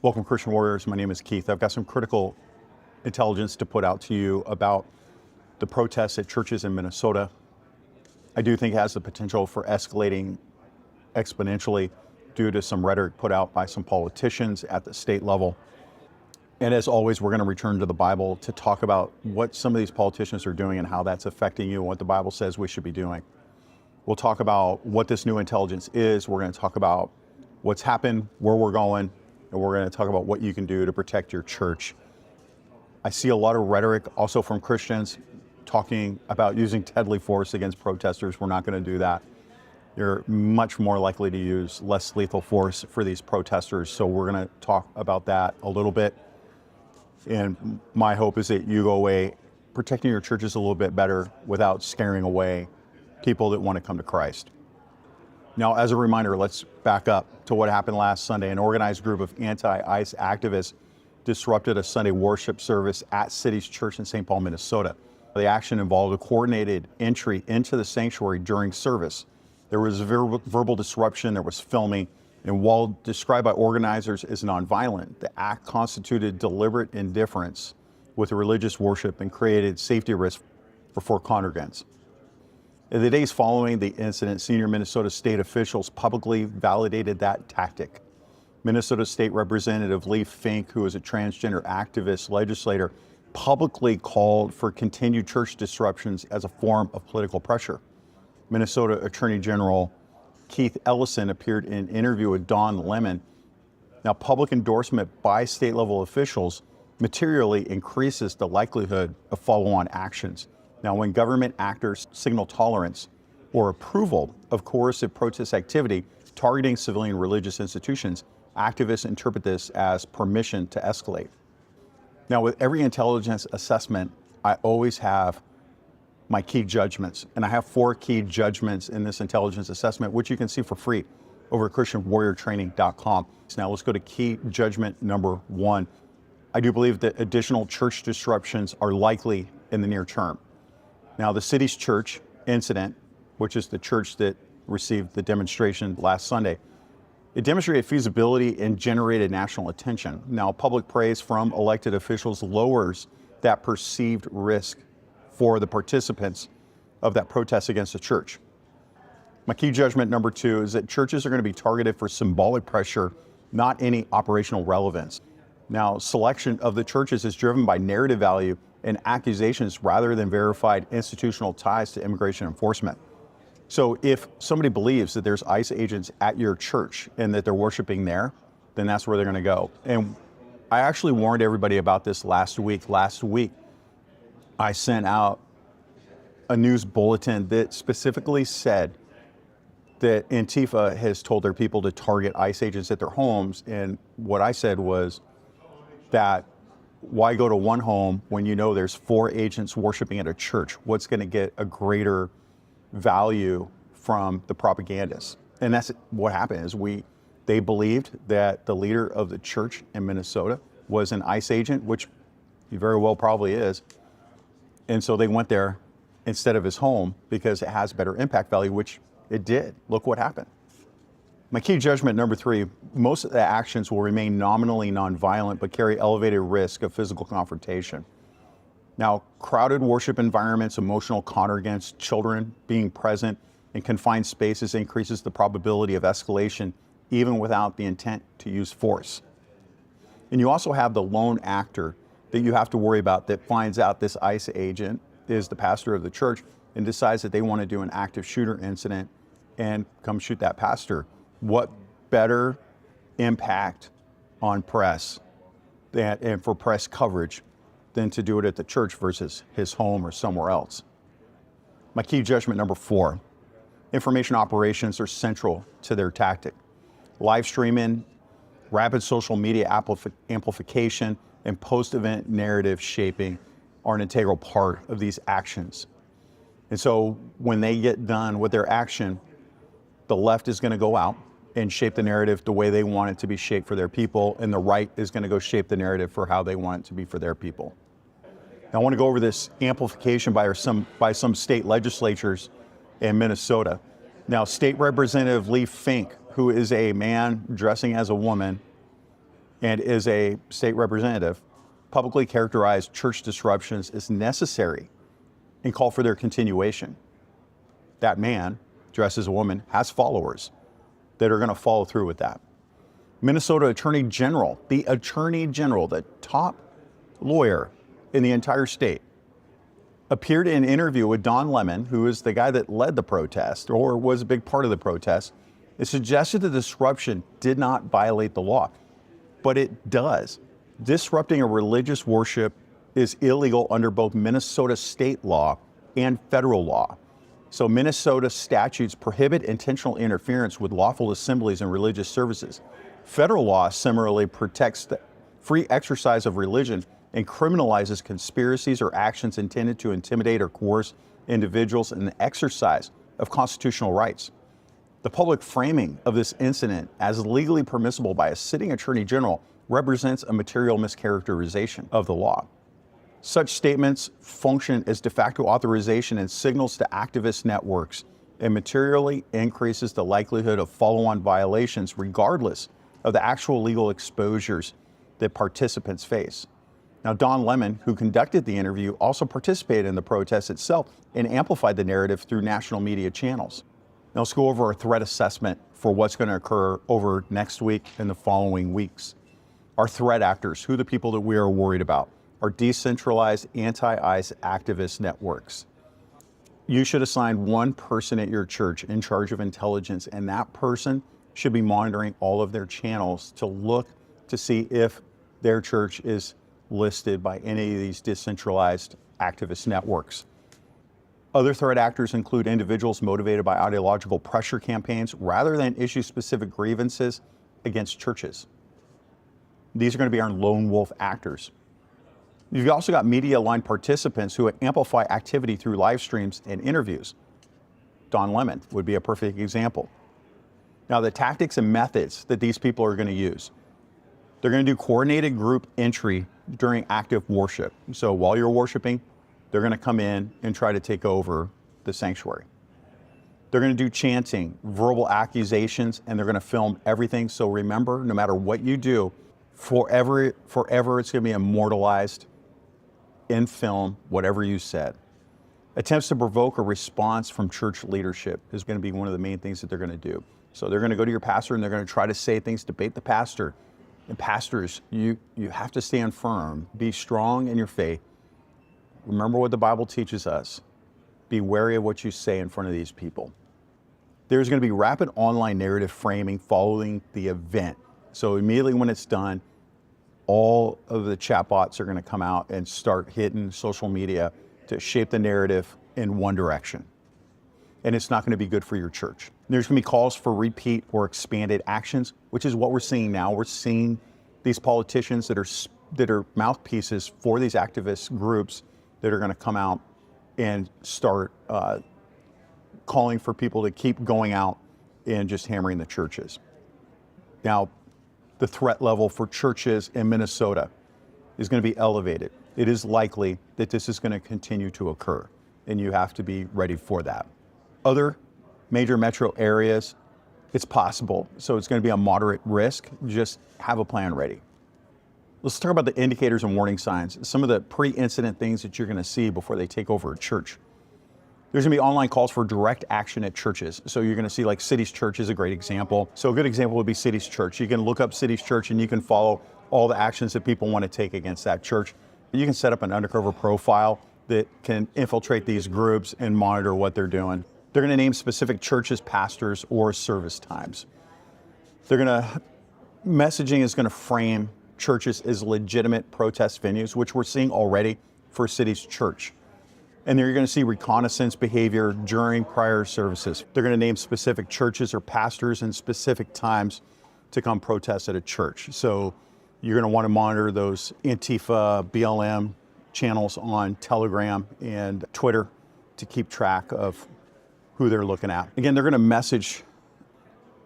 Welcome, Christian Warriors. My name is Keith. I've got some critical intelligence to put out to you about the protests at churches in Minnesota. I do think it has the potential for escalating exponentially due to some rhetoric put out by some politicians at the state level. And as always, we're going to return to the Bible to talk about what some of these politicians are doing and how that's affecting you and what the Bible says we should be doing. We'll talk about what this new intelligence is. We're going to talk about what's happened, where we're going, and we're going to talk about what you can do to protect your church. I see a lot of rhetoric also from Christians talking about using deadly force against protesters. We're not going to do that. You're much more likely to use less lethal force for these protesters. So we're going to talk about that a little bit. And my hope is that you go away protecting your churches a little bit better without scaring away people that want to come to Christ. Now, as a reminder, let's back up to what happened last Sunday. An organized group of anti-ICE activists disrupted a Sunday worship service at City's Church in St. Paul, Minnesota. The action involved a coordinated entry into the sanctuary during service. There was verbal disruption, there was filming, and while described by organizers as nonviolent, the act constituted deliberate indifference with religious worship and created safety risks for four congregants. In the days following the incident, senior Minnesota state officials publicly validated that tactic. Minnesota State Representative Leif Fink, who is a transgender activist legislator, publicly called for continued church disruptions as a form of political pressure. Minnesota Attorney General Keith Ellison appeared in an interview with Don Lemon. Now, public endorsement by state-level officials materially increases the likelihood of follow-on actions. Now, when government actors signal tolerance or approval of coercive protest activity targeting civilian religious institutions, activists interpret this as permission to escalate. Now, with every intelligence assessment, I always have my key judgments, and I have 4 key judgments in this intelligence assessment, which you can see for free over at ChristianWarriorTraining.com. So now let's go to key judgment number 1. I do believe that additional church disruptions are likely in the near term. Now, the City's Church incident, which is the church that received the demonstration last Sunday, it demonstrated feasibility and generated national attention. Now, public praise from elected officials lowers that perceived risk for the participants of that protest against the church. My key judgment number 2 is that churches are going to be targeted for symbolic pressure, not any operational relevance. Now, selection of the churches is driven by narrative value and accusations rather than verified institutional ties to immigration enforcement. So if somebody believes that there's ICE agents at your church and that they're worshiping there, then that's where they're going to go. And I actually warned everybody about this last week. Last week, I sent out a news bulletin that specifically said that Antifa has told their people to target ICE agents at their homes. And what I said was that why go to one home when you know there's 4 agents worshiping at a church? What's going to get a greater value from the propagandists? And that's what happened is they believed that the leader of the church in Minnesota was an ICE agent, which he very well probably is. And so they went there instead of his home because it has better impact value, which it did. Look what happened. My key judgment number 3, most of the actions will remain nominally nonviolent but carry elevated risk of physical confrontation. Now, crowded worship environments, emotional congregants, children being present in confined spaces increases the probability of escalation even without the intent to use force. And you also have the lone actor that you have to worry about that finds out this ICE agent is the pastor of the church and decides that they want to do an active shooter incident and come shoot that pastor. What better impact on press and for press coverage than to do it at the church versus his home or somewhere else? My key judgment number 4, information operations are central to their tactic. Live streaming, rapid social media amplification, and post-event narrative shaping are an integral part of these actions. And so when they get done with their action, the left is going to go out and shape the narrative the way they want it to be shaped for their people, and the right is going to go shape the narrative for how they want it to be for their people. Now, I want to go over this amplification by some state legislatures in Minnesota. Now, State Representative Leif Fink, who is a man dressing as a woman, and is a state representative, publicly characterized church disruptions as necessary and called for their continuation. That man, dressed as a woman, has followers that are going to follow through with that. Minnesota Attorney General, the top lawyer in the entire state, appeared in an interview with Don Lemon, who is the guy that led the protest or was a big part of the protest. It suggested the disruption did not violate the law, but it does. Disrupting a religious worship is illegal under both Minnesota state law and federal law. So Minnesota statutes prohibit intentional interference with lawful assemblies and religious services. Federal law similarly protects the free exercise of religion and criminalizes conspiracies or actions intended to intimidate or coerce individuals in the exercise of constitutional rights. The public framing of this incident as legally permissible by a sitting attorney general represents a material mischaracterization of the law. Such statements function as de facto authorization and signals to activist networks and materially increases the likelihood of follow-on violations regardless of the actual legal exposures that participants face. Now, Don Lemon, who conducted the interview, also participated in the protest itself and amplified the narrative through national media channels. Now, let's go over our threat assessment for what's going to occur over next week and the following weeks. Our threat actors, who are the people that we are worried about, are decentralized anti-ICE activist networks. You should assign one person at your church in charge of intelligence, and that person should be monitoring all of their channels to look to see if their church is listed by any of these decentralized activist networks. Other threat actors include individuals motivated by ideological pressure campaigns rather than issue-specific grievances against churches. These are going to be our lone wolf actors. You've also got media-aligned participants who amplify activity through live streams and interviews. Don Lemon would be a perfect example. Now, the tactics and methods that these people are going to use, they're going to do coordinated group entry during active worship. So while you're worshiping, they're going to come in and try to take over the sanctuary. They're going to do chanting, verbal accusations, and they're going to film everything. So remember, no matter what you do, forever it's going to be immortalized in film, whatever you said. Attempts to provoke a response from church leadership is going to be one of the main things that they're going to do. So they're going to go to your pastor and they're going to try to say things, debate the pastor. And pastors, you have to stand firm, be strong in your faith. Remember what the Bible teaches us. Be wary of what you say in front of these people. There's going to be rapid online narrative framing following the event. So immediately when it's done, all of the chatbots are going to come out and start hitting social media to shape the narrative in one direction. And it's not going to be good for your church. There's going to be calls for repeat or expanded actions, which is what we're seeing now. We're seeing these politicians that are mouthpieces for these activist groups that are going to come out and start calling for people to keep going out and just hammering the churches. Now, the threat level for churches in Minnesota is going to be elevated. It is likely that this is going to continue to occur, and you have to be ready for that. Other major metro areas, it's possible. So it's going to be a moderate risk. Just have a plan ready. Let's talk about the indicators and warning signs, some of the pre-incident things that you're going to see before they take over a church. There's going to be online calls for direct action at churches. So you're going to see like Cities Church is a great example. So a good example would be Cities Church. You can look up Cities Church and you can follow all the actions that people want to take against that church. You can set up an undercover profile that can infiltrate these groups and monitor what they're doing. They're going to name specific churches, pastors, or service times. Messaging is going to frame churches as legitimate protest venues, which we're seeing already for Cities Church. And then you're going to see reconnaissance behavior during prior services. They're going to name specific churches or pastors and specific times to come protest at a church. So you're going to want to monitor those Antifa, BLM channels on Telegram and Twitter to keep track of who they're looking at. Again, they're going to message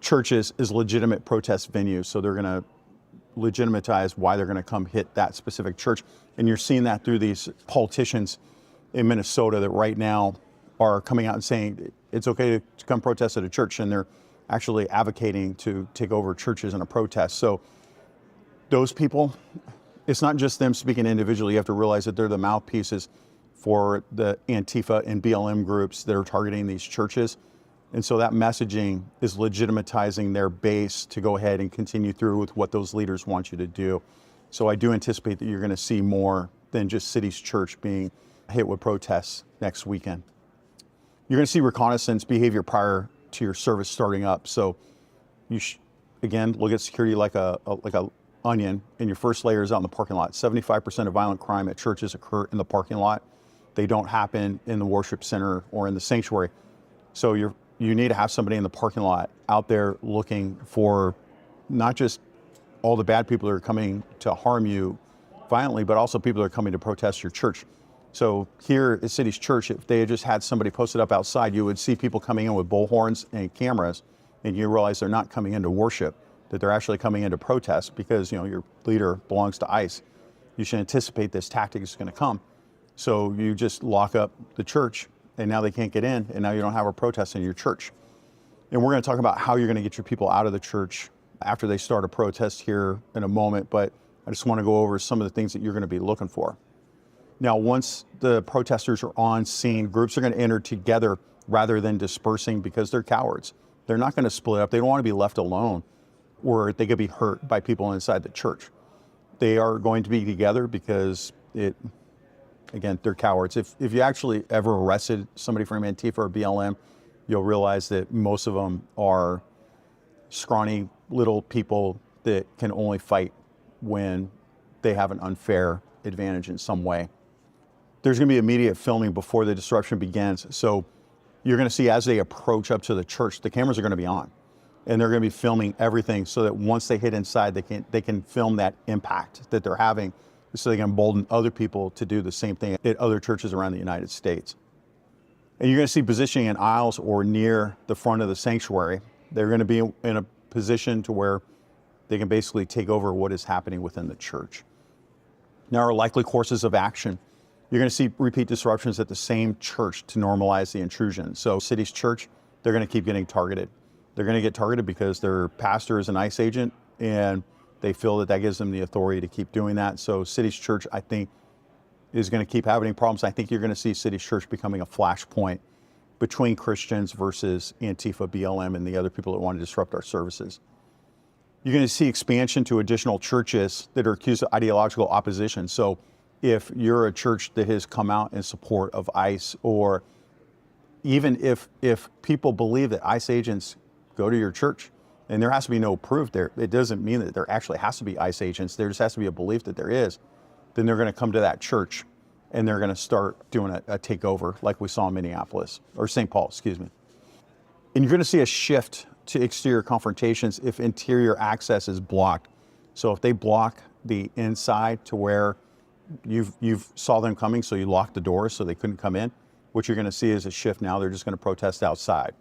churches as legitimate protest venues. So they're going to legitimatize why they're going to come hit that specific church. And you're seeing that through these politicians in Minnesota that right now are coming out and saying it's okay to come protest at a church, and they're actually advocating to take over churches in a protest. So Those people, it's not just them speaking individually. You have to realize that they're the mouthpieces for the Antifa and BLM groups that are targeting these churches. And so that messaging is legitimatizing their base to go ahead and continue through with what those leaders want you to do. So I do anticipate that you're going to see more than just Cities Church being hit with protests next weekend. You're going to see reconnaissance behavior prior to your service starting up. So you again, look at security like a onion, and your first layer is out in the parking lot. 75% of violent crime at churches occur in the parking lot. They don't happen in the worship center or in the sanctuary. So you need to have somebody in the parking lot out there looking for not just all the bad people that are coming to harm you violently, but also people that are coming to protest your church. So here at Cities Church, if they had just had somebody posted up outside, you would see people coming in with bullhorns and cameras, and you realize they're not coming in to worship, that they're actually coming in to protest because, you know, your leader belongs to ICE. You should anticipate this tactic is going to come. So you just lock up the church, and now they can't get in, and now you don't have a protest in your church. And we're going to talk about how you're going to get your people out of the church after they start a protest here in a moment, but I just want to go over some of the things that you're going to be looking for. Now, once the protesters are on scene, groups are going to enter together rather than dispersing because they're cowards. They're not going to split up. They don't want to be left alone or they could be hurt by people inside the church. They are going to be together because again, they're cowards. If you actually ever arrested somebody from Antifa or BLM, you'll realize that most of them are scrawny little people that can only fight when they have an unfair advantage in some way. There's going to be immediate filming before the disruption begins. So you're going to see as they approach up to the church, the cameras are going to be on, and they're going to be filming everything so that once they hit inside, they can film that impact that they're having, so they can embolden other people to do the same thing at other churches around the United States. And you're going to see positioning in aisles or near the front of the sanctuary. They're going to be in a position to where they can basically take over what is happening within the church. Now, our likely courses of action. You're going to see repeat disruptions at the same church to normalize the intrusion. So Cities Church, they're going to keep getting targeted. They're going to get targeted because their pastor is an ICE agent, and they feel that that gives them the authority to keep doing that. So Cities Church, I think, is going to keep having problems. I think you're going to see Cities Church becoming a flashpoint between Christians versus Antifa, BLM, and the other people that want to disrupt our services. You're going to see expansion to additional churches that are accused of ideological opposition. So if you're a church that has come out in support of ICE, or even if people believe that ICE agents go to your church, and there has to be no proof there, it doesn't mean that there actually has to be ICE agents. There just has to be a belief that there is. Then they're going to come to that church and they're going to start doing a takeover like we saw in Minneapolis, or St. Paul, excuse me. And you're going to see a shift to exterior confrontations if interior access is blocked. So if they block the inside to where you've saw them coming, so you locked the doors so they couldn't come in, what you're going to see is a shift now. They're just going to protest outside.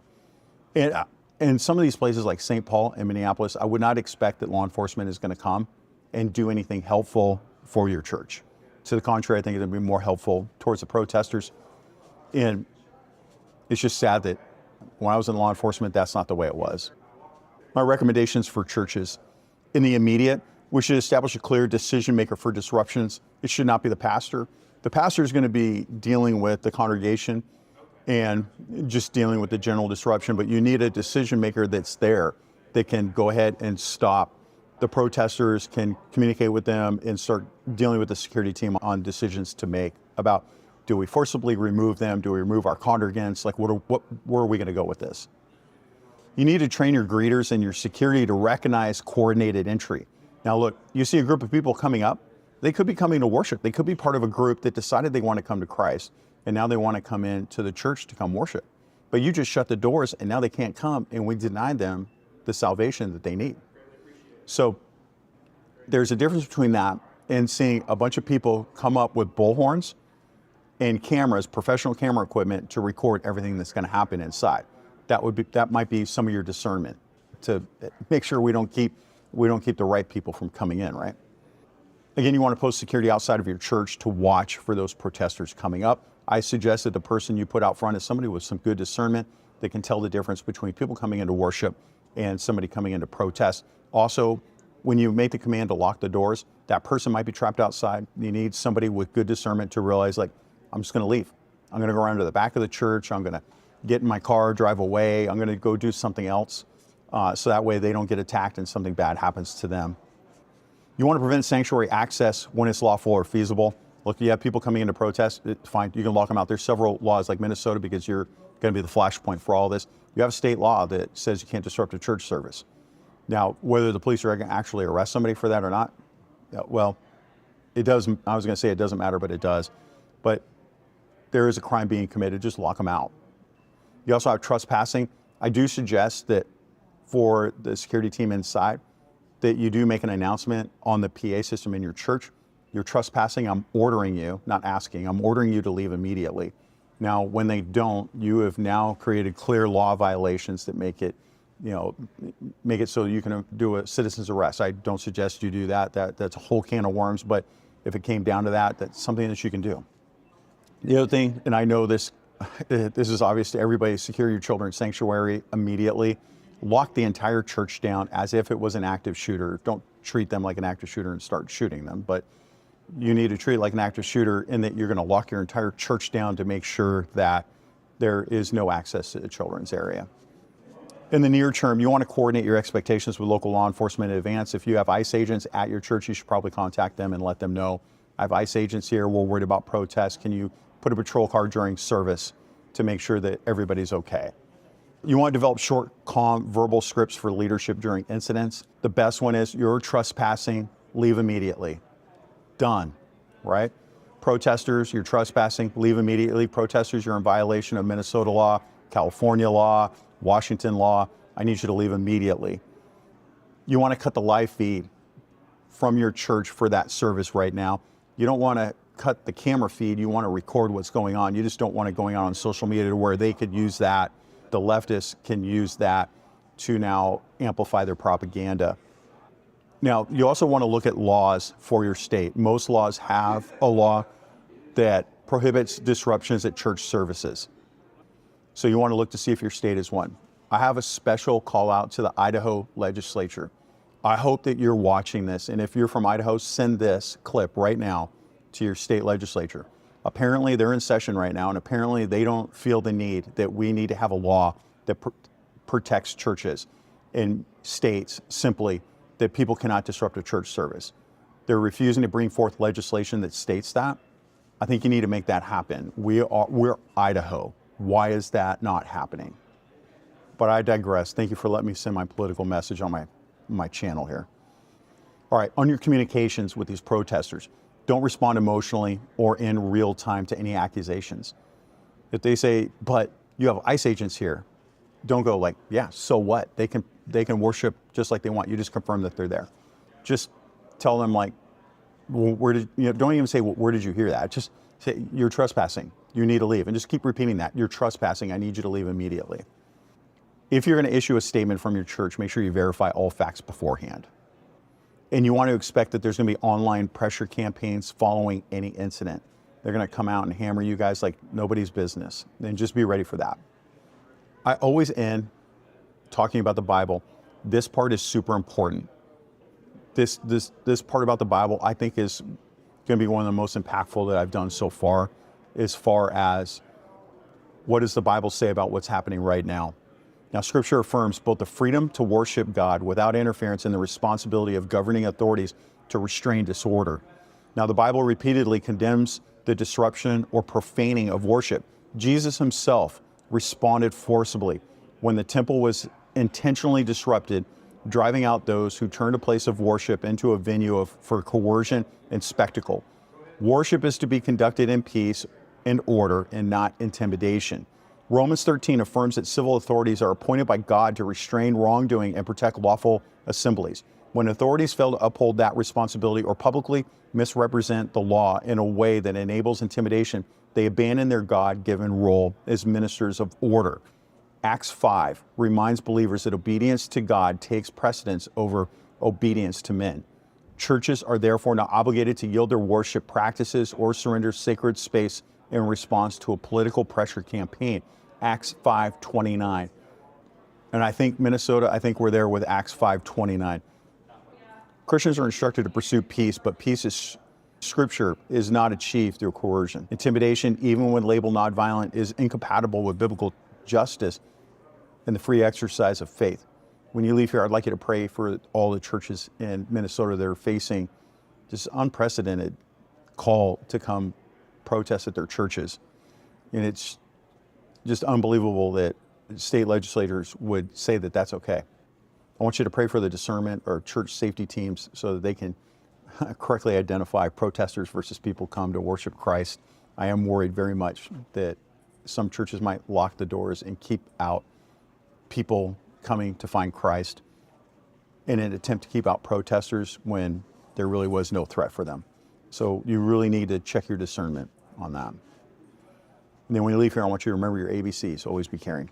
And some of these places like St. Paul and Minneapolis, I would not expect that law enforcement is going to come and do anything helpful for your church. To the contrary, I think it's going to be more helpful towards the protesters. And it's just sad that when I was in law enforcement, that's not the way it was. My recommendations for churches: in the immediate, we should establish a clear decision maker for disruptions. It should not be the pastor. The pastor is going to be dealing with the congregation and just dealing with the general disruption, but you need a decision maker that's there that can go ahead and stop the protesters, can communicate with them, and start dealing with the security team on decisions to make about, do we forcibly remove them? Do we remove our congregants? Like, where are we going to go with this? You need to train your greeters and your security to recognize coordinated entry. Now look, you see a group of people coming up, they could be coming to worship. They could be part of a group that decided they want to come to Christ, and now they want to come into the church to come worship. But you just shut the doors, and now they can't come, and we denied them the salvation that they need. So there's a difference between that and seeing a bunch of people come up with bullhorns and cameras, professional camera equipment, to record everything that's going to happen inside. That might be some of your discernment to make sure we don't keep the right people from coming in, right? Again, you want to post security outside of your church to watch for those protesters coming up. I suggest that the person you put out front is somebody with some good discernment that can tell the difference between people coming into worship and somebody coming into protest. Also, when you make the command to lock the doors, that person might be trapped outside. You need somebody with good discernment to realize, like, I'm just going to leave. I'm going to go around to the back of the church. I'm going to get in my car, drive away. I'm going to go do something else. So that way they don't get attacked and something bad happens to them. You want to prevent sanctuary access when it's lawful or feasible. Look, you have people coming in to protest, fine, you can lock them out. There's several laws like Minnesota, because you're going to be the flashpoint for all this. You have a state law that says you can't disrupt a church service. Now, whether the police are going to actually arrest somebody for that or not, well, it does. I was going to say it doesn't matter, but it does. But there is a crime being committed, just lock them out. You also have trespassing. I do suggest that for the security team inside, that you do make an announcement on the PA system in your church. You're trespassing, I'm ordering you, not asking, I'm ordering you to leave immediately. Now, when they don't, you have now created clear law violations that make it, make it so you can do a citizen's arrest. I don't suggest you do that. That's a whole can of worms, but if it came down to that, that's something that you can do. The other thing, and I know this, this is obvious to everybody, secure your children's sanctuary immediately. Lock the entire church down as if it was an active shooter. Don't treat them like an active shooter and start shooting them, but you need to treat it like an active shooter in that you're going to lock your entire church down to make sure that there is no access to the children's area. In the near term, you want to coordinate your expectations with local law enforcement in advance. If you have ICE agents at your church, you should probably contact them and let them know, I have ICE agents here, we're worried about protests. Can you put a patrol car during service to make sure that everybody's okay? You want to develop short, calm, verbal scripts for leadership during incidents. The best one is, you're trespassing, leave immediately. Done, right? Protesters, you're trespassing, leave immediately. Protesters, you're in violation of Minnesota law, California law, Washington law. I need you to leave immediately. You want to cut the live feed from your church for that service right now. You don't want to cut the camera feed. You want to record what's going on. You just don't want it going on social media to where they could use that. The leftists can use that to now amplify their propaganda. Now, you also want to look at laws for your state. Most laws have a law that prohibits disruptions at church services. So you want to look to see if your state is one. I have a special call out to the Idaho legislature. I hope that you're watching this, and if you're from Idaho, send this clip right now to your state legislature. Apparently they're in session right now, and apparently they don't feel the need that we need to have a law that protects churches in states simply that people cannot disrupt a church service. They're refusing to bring forth legislation that states that. I think you need to make that happen. We're Idaho. Why is that not happening? But I digress. Thank you for letting me send my political message on my channel here. All right, on your communications with these protesters, don't respond emotionally or in real time to any accusations. If they say, but you have ICE agents here, don't go like, yeah, so what? They can worship just like they want. You just confirm that they're there. Just tell them, like, well, don't even say, well, where did you hear that? Just say, you're trespassing. You need to leave. And just keep repeating that. You're trespassing. I need you to leave immediately. If you're going to issue a statement from your church, make sure you verify all facts beforehand. And you want to expect that there's going to be online pressure campaigns following any incident. They're going to come out and hammer you guys like nobody's business. And just be ready for that. I always end talking about the Bible. This part is super important. This part about the Bible, I think, is going to be one of the most impactful that I've done so far, as far as what does the Bible say about what's happening right now. Now, Scripture affirms both the freedom to worship God without interference and the responsibility of governing authorities to restrain disorder. Now, the Bible repeatedly condemns the disruption or profaning of worship. Jesus himself responded forcibly when the temple was intentionally disrupted, driving out those who turned a place of worship into a venue for coercion and spectacle. Worship is to be conducted in peace and order and not intimidation. Romans 13 affirms that civil authorities are appointed by God to restrain wrongdoing and protect lawful assemblies. When authorities fail to uphold that responsibility or publicly misrepresent the law in a way that enables intimidation, they abandon their God-given role as ministers of order. Acts 5 reminds believers that obedience to God takes precedence over obedience to men. Churches are therefore not obligated to yield their worship practices or surrender sacred space in response to a political pressure campaign. Acts 5:29. And I think Minnesota, I think we're there with Acts 5:29. Christians are instructed to pursue peace, but peace is Scripture is not achieved through coercion. Intimidation, even when labeled not violent, is incompatible with biblical justice and the free exercise of faith. When you leave here, I'd like you to pray for all the churches in Minnesota that are facing this unprecedented call to come protest at their churches. And it's just unbelievable that state legislators would say that that's okay. I want you to pray for the discernment or church safety teams so that they can correctly identify protesters versus people come to worship Christ. I am worried very much that some churches might lock the doors and keep out people coming to find Christ in an attempt to keep out protesters when there really was no threat for them. So you really need to check your discernment on that. And then when you leave here, I want you to remember your ABCs. Always be caring.